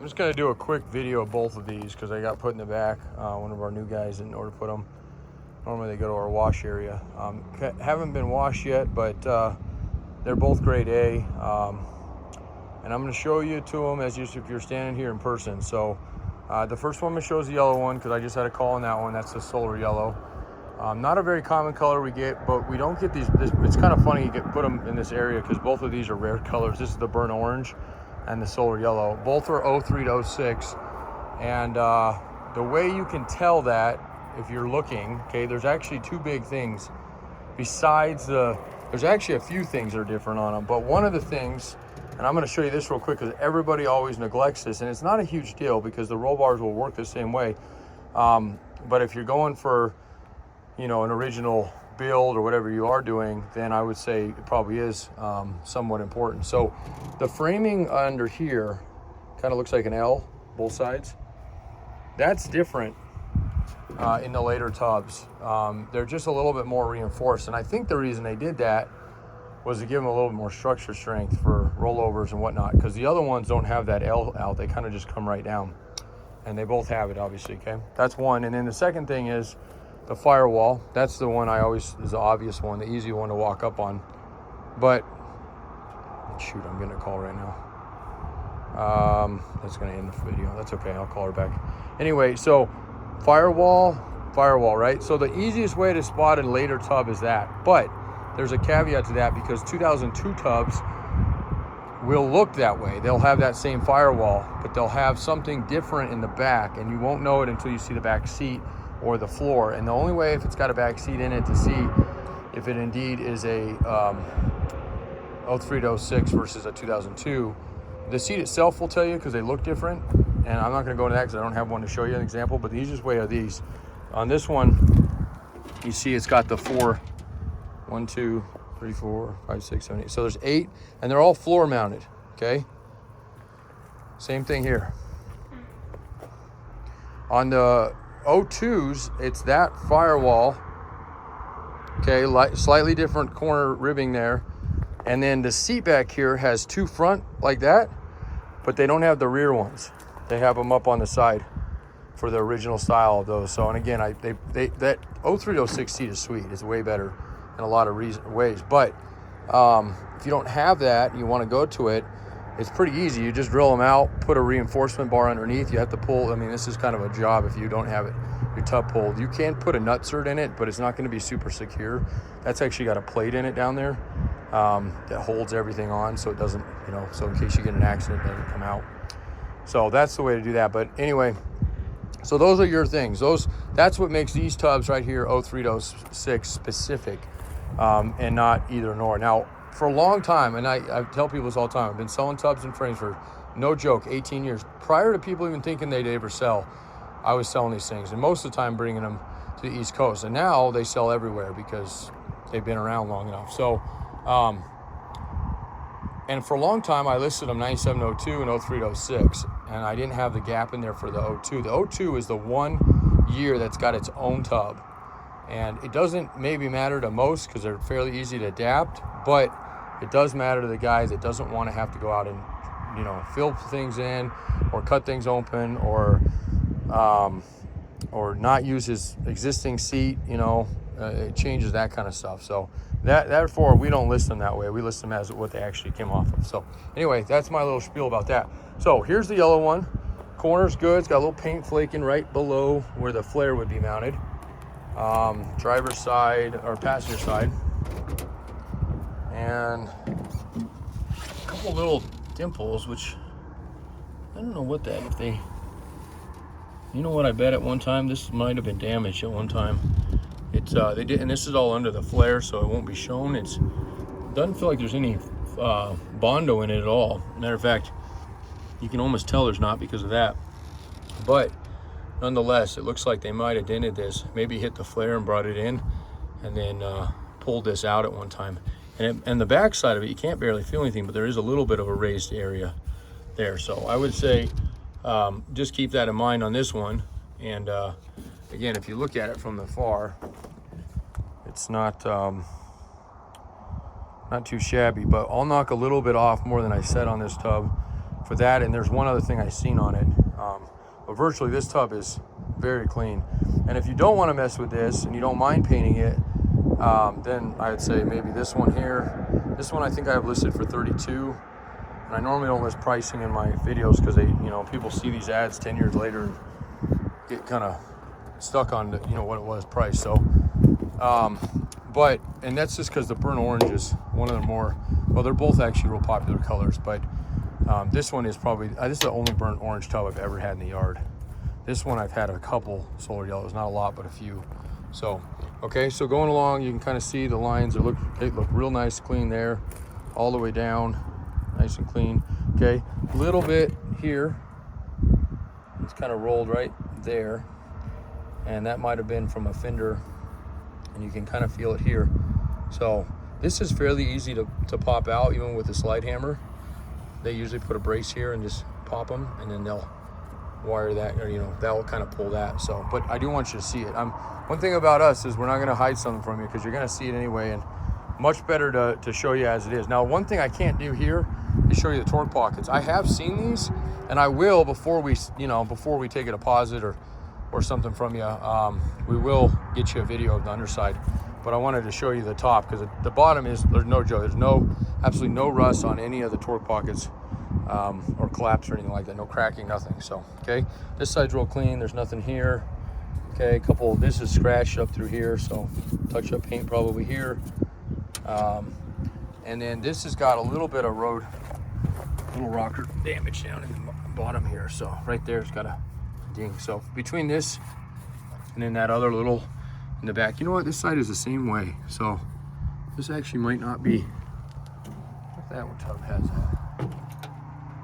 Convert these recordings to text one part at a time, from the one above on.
I'm just gonna do a quick video of both of these because they got put in the back. One of our new guys didn't know where to put them. Normally they go to our wash area. Haven't been washed yet, but they're both grade A. And I'm gonna show you to them as if you're standing here in person. So the first one shows the yellow one because I just had a call on that one. That's the solar yellow. Not a very common color we get, but we don't get these. It's kind of funny you put them in this area because both of these are rare colors. This is the burnt orange and the solar yellow. Both are 03 to 06. And the way you can tell that, if you're looking, okay, there's actually two big things. Besides there's actually a few things that are different on them, but one of the things, and I'm going to show you this real quick because everybody always neglects this, and it's not a huge deal because the roll bars will work the same way. But if you're going for, you know, an original build or whatever you are doing, then I would say it probably is somewhat important. So the framing under here kind of looks like an L, both sides. That's different in the later tubs. They're just a little bit more reinforced, and I think the reason they did that was to give them a little bit more structure strength for rollovers and whatnot, because the other ones don't have that L out. They kind of just come right down, and they both have it, obviously. Okay, that's one. And then the second thing is the firewall. That's the one is the obvious one, the easy one to walk up on. But shoot, I'm getting a call right now. That's going to end the video. That's okay, I'll call her back. Anyway, so firewall, right? So the easiest way to spot a later tub is that. But there's a caveat to that because 2002 tubs will look that way. They'll have that same firewall, but they'll have something different in the back, and you won't know it until you see the back seat or the floor. And the only way, if it's got a back seat in it, to see if it indeed is a 03 to 06 versus a 2002, the seat itself will tell you because they look different. And I'm not going to go into that because I don't have one to show you an example, but the easiest way are these. On this one, you see it's got the 1, 2, 3, 4, 5, 6, 7, 8. So there's 8, and they're all floor mounted, okay? Same thing here. On the 02s, it's that firewall, okay, slightly different corner ribbing there. And then the seat back here has two front like that, but they don't have the rear ones. They have them up on the side for the original style of those. So, and again, that 03 to 06 seat is sweet. It's way better in a lot of ways. But if you don't have that, you want to go to it, it's pretty easy. You just drill them out, put a reinforcement bar underneath. You have to pull. I mean, this is kind of a job if you don't have it, your tub pulled. You can put a nutsert in it, but it's not going to be super secure. That's actually got a plate in it down there that holds everything on, so it doesn't, you know, so in case you get an accident, it doesn't come out. So that's the way to do that. But anyway, so those are your things. That's what makes these tubs right here 03 to 06 specific, and not either nor. Now, for a long time, and I tell people this all the time, I've been selling tubs and frames for, no joke, 18 years. Prior to people even thinking they'd ever sell, I was selling these things, and most of the time bringing them to the East Coast. And now they sell everywhere because they've been around long enough. So, and for a long time, I listed them 9702 and 03 to 06, and I didn't have the gap in there for the 02. The 02 is the one year that's got its own tub, and it doesn't maybe matter to most because they're fairly easy to adapt, but it does matter to the guy that doesn't want to have to go out and, you know, fill things in or cut things open or not use his existing seat, you know, it changes that kind of stuff. So therefore, we don't list them that way. We list them as what they actually came off of. So anyway, that's my little spiel about that. So here's the yellow one. Corner's good. It's got a little paint flaking right below where the flare would be mounted. Driver's side or passenger side. And a couple little dimples, which I don't know what that, if they, you know what, I bet at one time this might have been damaged at one time. It's they did, and this is all under the flare, so it won't be shown. It doesn't feel like there's any Bondo in it at all. Matter of fact, you can almost tell there's not because of that. But nonetheless, it looks like they might have dented this, maybe hit the flare and brought it in, and then pulled this out at one time. And the back side of it, you can't barely feel anything, but there is a little bit of a raised area there. So I would say just keep that in mind on this one. And again, if you look at it from the far, it's not too shabby, but I'll knock a little bit off more than I said on this tub for that. And there's one other thing I seen on it, but virtually this tub is very clean. And if you don't want to mess with this and you don't mind painting it, then I'd say maybe this one here. This one I think I have listed for 32. And I normally don't list pricing in my videos because they, people see these ads 10 years later and get kind of stuck on, what it was priced. So, and that's just because the burnt orange is one of the more, well, they're both actually real popular colors, but this one is probably, this is the only burnt orange tub I've ever had in the yard. This one I've had a couple solar yellows, not a lot, but a few. So, okay, so going along, you can kind of see the lines. They look real nice, clean there, all the way down, nice and clean. Okay, a little bit here. It's kind of rolled right there, and that might have been from a fender, and you can kind of feel it here. So this is fairly easy to pop out, even with a slide hammer. They usually put a brace here and just pop them, and then they'll wire that, or that will kind of pull that. So, but I do want you to see it. One thing about us is we're not going to hide something from you, because you're going to see it anyway, and much better to show you as it is. Now, one thing I can't do here is show you the torque pockets. I have seen these, and I will before we take a deposit or something from you. We will get you a video of the underside, but I wanted to show you the top, because the bottom is, there's no joke. There's absolutely no rust on any of the torque pockets, or collapse or anything like that. No cracking, nothing. So, okay, this side's real clean. There's nothing here. Okay, this is scratched up through here, so touch up paint probably here. And then this has got a little bit of little rocker damage down in the bottom here. So right there, it's got a ding. So between this and then that other little in the back, you know what? This side is the same way. So this actually might not be. If that one tub has that.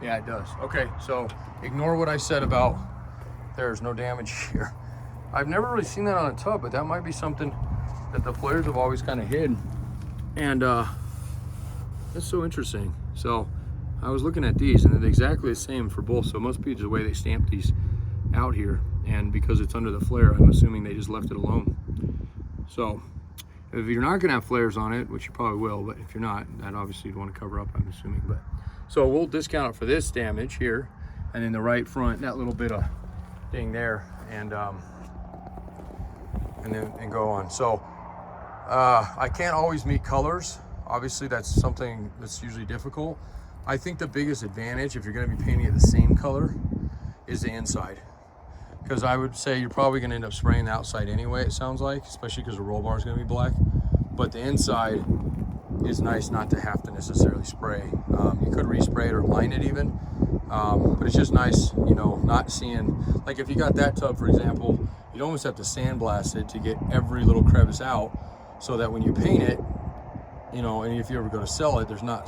Yeah, it does. Okay, so ignore what I said about there's no damage here. I've never really seen that on a tub, but that might be something that the players have always kind of hid. And that's so interesting. So I was looking at these, and they're exactly the same for both. So it must be the way they stamped these out here. And because it's under the flare, I'm assuming they just left it alone. So if you're not gonna have flares on it, which you probably will, but if you're not, that obviously you'd want to cover up, I'm assuming. But so we'll discount it for this damage here, and then the right front, that little bit of thing there, and go on. So I can't always meet colors. Obviously, that's something that's usually difficult. I think the biggest advantage, if you're going to be painting it the same color, is the inside. Because I would say you're probably going to end up spraying the outside anyway, it sounds like, especially because the roll bar is going to be black. But the inside is nice not to have to necessarily spray. You could respray it or line it even. But it's just nice, not seeing, like if you got that tub, for example, you'd almost have to sandblast it to get every little crevice out, so that when you paint it, and if you ever go to sell it, there's not,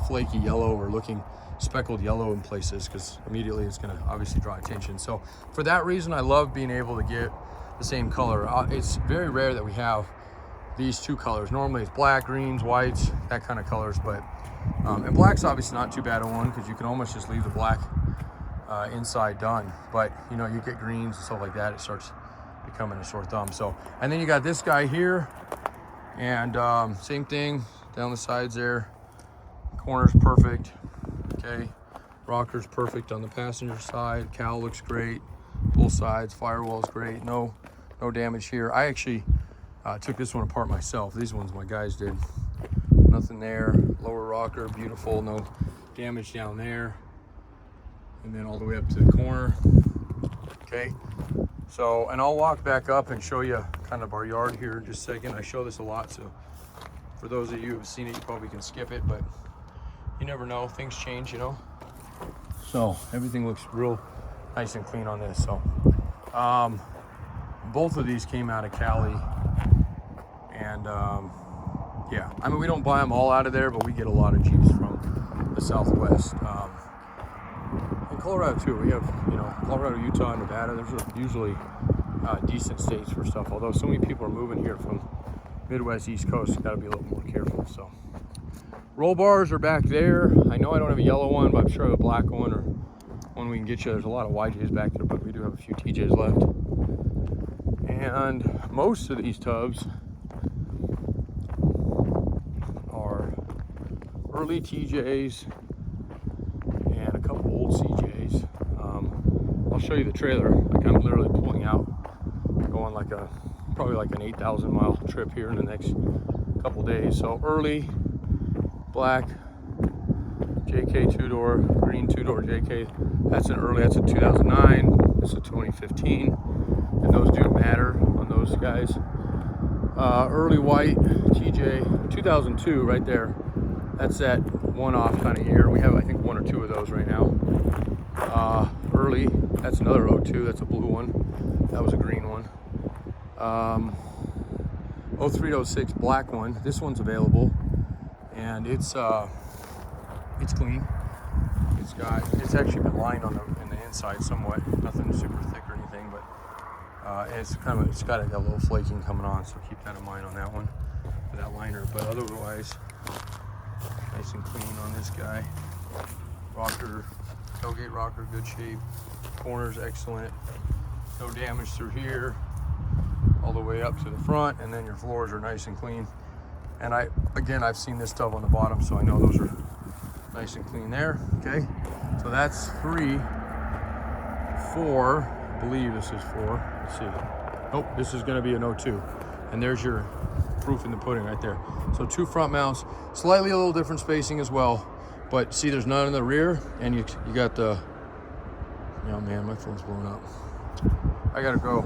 flaky yellow or looking speckled yellow in places, because immediately it's going to obviously draw attention. So for that reason, I love being able to get the same color. It's very rare that we have these two colors. Normally it's black, greens, whites, that kind of colors, but and black's obviously not too bad on one, because you can almost just leave the black inside done. But you get greens and stuff like that, it starts becoming a sore thumb. So, and then you got this guy here, and same thing down the sides there. Corner's perfect. Okay, rocker's perfect on the passenger side. Cowl looks great, both sides. Firewall's great. No damage here. I actually took this one apart myself. These ones my guys did. Nothing there. Lower rocker, beautiful. No damage down there. And then all the way up to the corner. Okay. So, and I'll walk back up and show you kind of our yard here in just a second. I show this a lot, so for those of you who have seen it, you probably can skip it, but you never know. Things change, So everything looks real nice and clean on this. So both of these came out of Cali, and yeah, I mean, we don't buy them all out of there, but we get a lot of Jeeps from the Southwest. In Colorado too, we have, Colorado, Utah, and Nevada. There's usually decent states for stuff, although so many people are moving here from Midwest, East Coast. Got to be a little more careful. So roll bars are back there. I know I don't have a yellow one, but I'm sure I have a black one, or one we can get you. There's a lot of YJs back there, but we do have a few TJs left. And most of these tubs are early TJs and a couple show you the trailer. Like I'm literally pulling out, going like probably like an 8,000 mile trip here in the next couple days. So early black JK two-door, green two-door JK. That's an early, that's a 2009, this is a 2015, and those do matter on those guys. Early white TJ 2002 right there. That's that one-off kind of year. We have, I think, one or two of those right now. Early, that's another 02, that's a blue one. That was a green one. 03 to 06 black one. This one's available, and it's clean. It's actually been lined on the inside somewhat. Nothing super thick or anything, but it's got a little flaking coming on, so keep that in mind on that one, for that liner. But otherwise, nice and clean on this guy. Rocker, tailgate rocker, good shape. Corners excellent. No damage through here, all the way up to the front, and then your floors are nice and clean. And I've seen this stuff on the bottom, so I know those are nice and clean there. Okay, so that's 3, 4. I believe this is 4. Let's see. Nope, this is going to be an 02. And there's your proof in the pudding right there. So 2 front mounts, slightly a little different spacing as well. But see, there's none in the rear, and you got the. Oh man, my phone's blowing up. I gotta go.